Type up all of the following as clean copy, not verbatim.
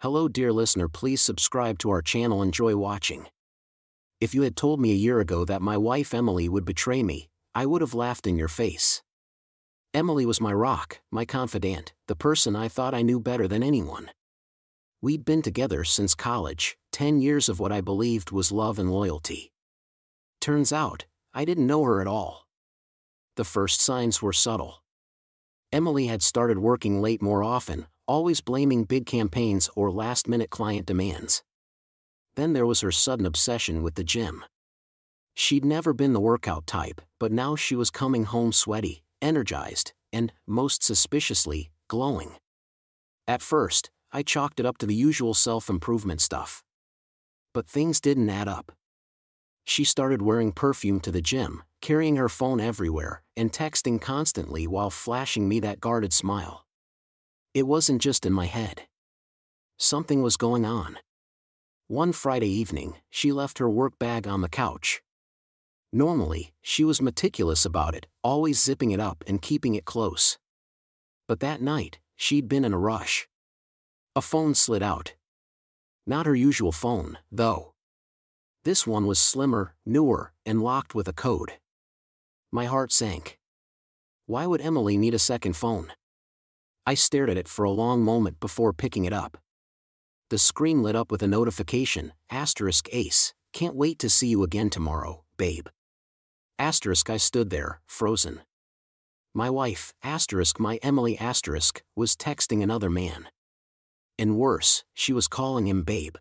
Hello dear listener, please subscribe to our channel. Enjoy watching. If you had told me a year ago that my wife Emily would betray me, I would have laughed in your face. Emily was my rock, my confidant, the person I thought I knew better than anyone. We'd been together since college, 10 years of what I believed was love and loyalty. Turns out, I didn't know her at all. The first signs were subtle. Emily had started working late more often, always blaming big campaigns or last-minute client demands. Then there was her sudden obsession with the gym. She'd never been the workout type, but now she was coming home sweaty, energized, and, most suspiciously, glowing. At first, I chalked it up to the usual self-improvement stuff. But things didn't add up. She started wearing perfume to the gym, carrying her phone everywhere, and texting constantly while flashing me that guarded smile. It wasn't just in my head. Something was going on. One Friday evening, she left her work bag on the couch. Normally, she was meticulous about it, always zipping it up and keeping it close. But that night, she'd been in a rush. A phone slid out. Not her usual phone, though. This one was slimmer, newer, and locked with a code. My heart sank. Why would Emily need a second phone? I stared at it for a long moment before picking it up. The screen lit up with a notification, *Ace, can't wait to see you again tomorrow, babe. I stood there, frozen. My wife, my Emily, was texting another man. And worse, she was calling him babe.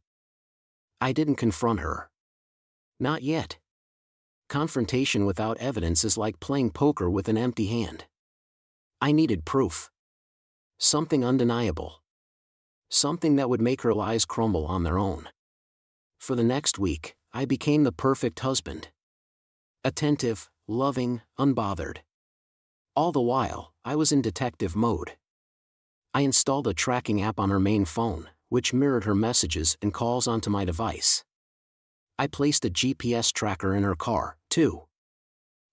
I didn't confront her. Not yet. Confrontation without evidence is like playing poker with an empty hand. I needed proof. Something undeniable. Something that would make her lies crumble on their own. For the next week, I became the perfect husband. Attentive, loving, unbothered. All the while, I was in detective mode. I installed a tracking app on her main phone, which mirrored her messages and calls onto my device. I placed a GPS tracker in her car, too.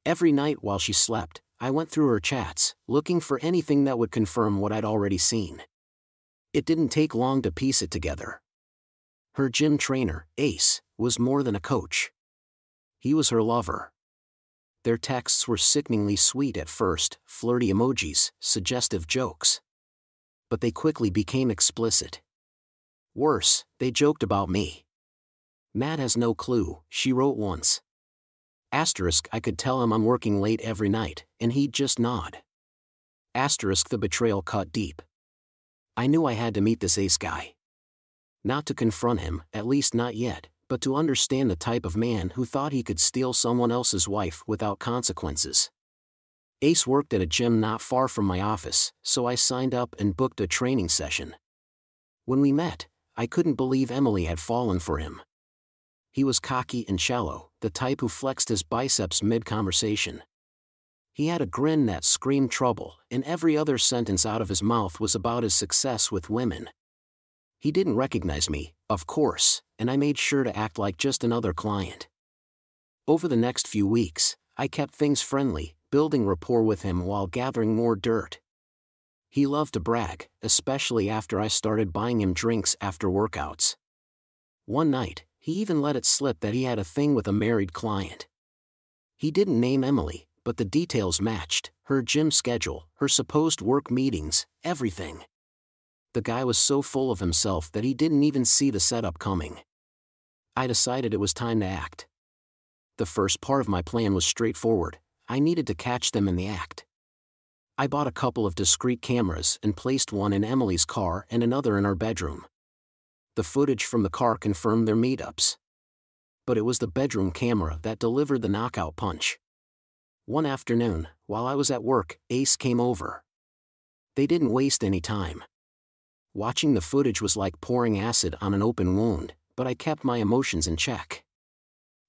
Every night while she slept, I went through her chats, looking for anything that would confirm what I'd already seen. It didn't take long to piece it together. Her gym trainer, Ace, was more than a coach. He was her lover. Their texts were sickeningly sweet at first, flirty emojis, suggestive jokes. But they quickly became explicit. Worse, they joked about me. "Matt has no clue," she wrote once. I could tell him I'm working late every night, and he'd just nod. The betrayal cut deep. I knew I had to meet this Ace guy. Not to confront him, at least not yet, but to understand the type of man who thought he could steal someone else's wife without consequences. Ace worked at a gym not far from my office, so I signed up and booked a training session. When we met, I couldn't believe Emily had fallen for him. He was cocky and shallow, the type who flexed his biceps mid-conversation. He had a grin that screamed trouble, and every other sentence out of his mouth was about his success with women. He didn't recognize me, of course, and I made sure to act like just another client. Over the next few weeks, I kept things friendly, building rapport with him while gathering more dirt. He loved to brag, especially after I started buying him drinks after workouts. One night, he even let it slip that he had a thing with a married client. He didn't name Emily, but the details matched: her gym schedule, her supposed work meetings, everything. The guy was so full of himself that he didn't even see the setup coming. I decided it was time to act. The first part of my plan was straightforward. I needed to catch them in the act. I bought a couple of discreet cameras and placed one in Emily's car and another in our bedroom. The footage from the car confirmed their meetups. But it was the bedroom camera that delivered the knockout punch. One afternoon, while I was at work, Ace came over. They didn't waste any time. Watching the footage was like pouring acid on an open wound, but I kept my emotions in check.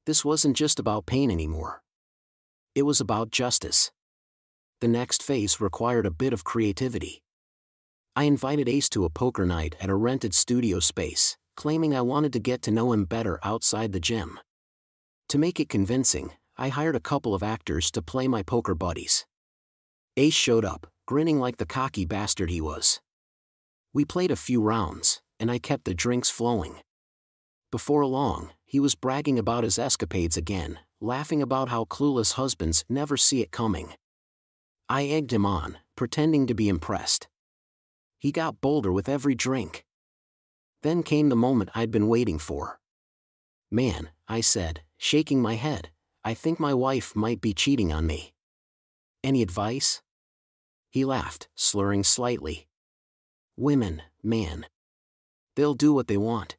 This wasn't just about pain anymore. It was about justice. The next phase required a bit of creativity. I invited Ace to a poker night at a rented studio space, claiming I wanted to get to know him better outside the gym. To make it convincing, I hired a couple of actors to play my poker buddies. Ace showed up, grinning like the cocky bastard he was. We played a few rounds, and I kept the drinks flowing. Before long, he was bragging about his escapades again, laughing about how clueless husbands never see it coming. I egged him on, pretending to be impressed. He got bolder with every drink. Then came the moment I'd been waiting for. "Man," I said, shaking my head, "I think my wife might be cheating on me. Any advice?" He laughed, slurring slightly. "Women, man. They'll do what they want.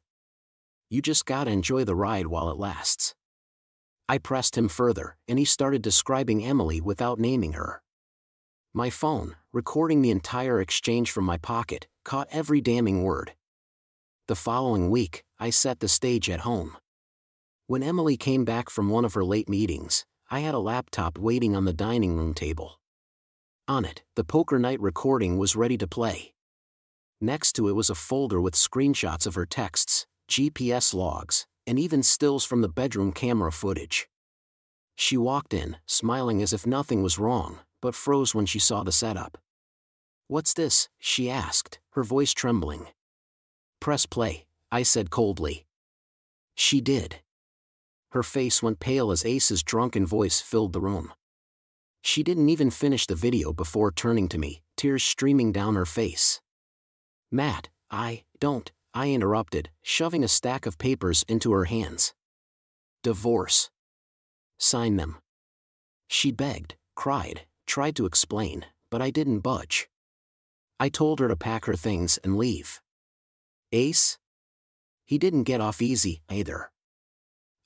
You just gotta enjoy the ride while it lasts." I pressed him further, and he started describing Emily without naming her. My phone, recording the entire exchange from my pocket, caught every damning word. The following week, I set the stage at home. When Emily came back from one of her late meetings, I had a laptop waiting on the dining room table. On it, the poker night recording was ready to play. Next to it was a folder with screenshots of her texts, GPS logs, and even stills from the bedroom camera footage. She walked in, smiling as if nothing was wrong, but froze when she saw the setup. "What's this?" she asked, her voice trembling. "Press play," I said coldly. She did. Her face went pale as Ace's drunken voice filled the room. She didn't even finish the video before turning to me, tears streaming down her face. "Matt, I interrupted, shoving a stack of papers into her hands. "Divorce. Sign them." She begged, cried, tried to explain, but I didn't budge. I told her to pack her things and leave. Ace? He didn't get off easy, either.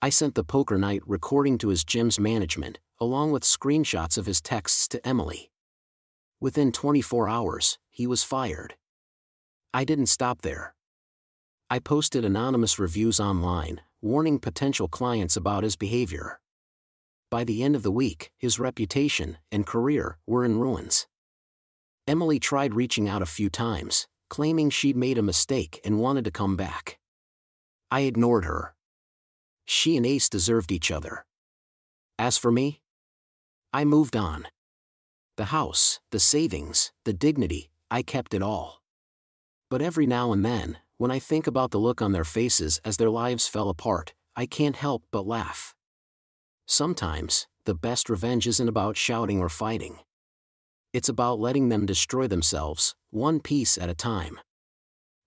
I sent the poker night recording to his gym's management, along with screenshots of his texts to Emily. Within 24 hours, he was fired. I didn't stop there. I posted anonymous reviews online, warning potential clients about his behavior. By the end of the week, his reputation and career were in ruins. Emily tried reaching out a few times, claiming she'd made a mistake and wanted to come back. I ignored her. She and Ace deserved each other. As for me, I moved on. The house, the savings, the dignity, I kept it all. But every now and then, when I think about the look on their faces as their lives fell apart, I can't help but laugh. Sometimes, the best revenge isn't about shouting or fighting. It's about letting them destroy themselves, one piece at a time.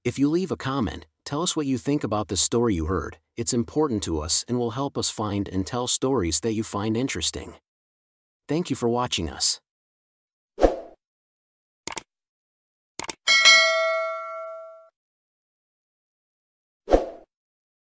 If you leave a comment, tell us what you think about the story you heard. It's important to us and will help us find and tell stories that you find interesting. Thank you for watching us.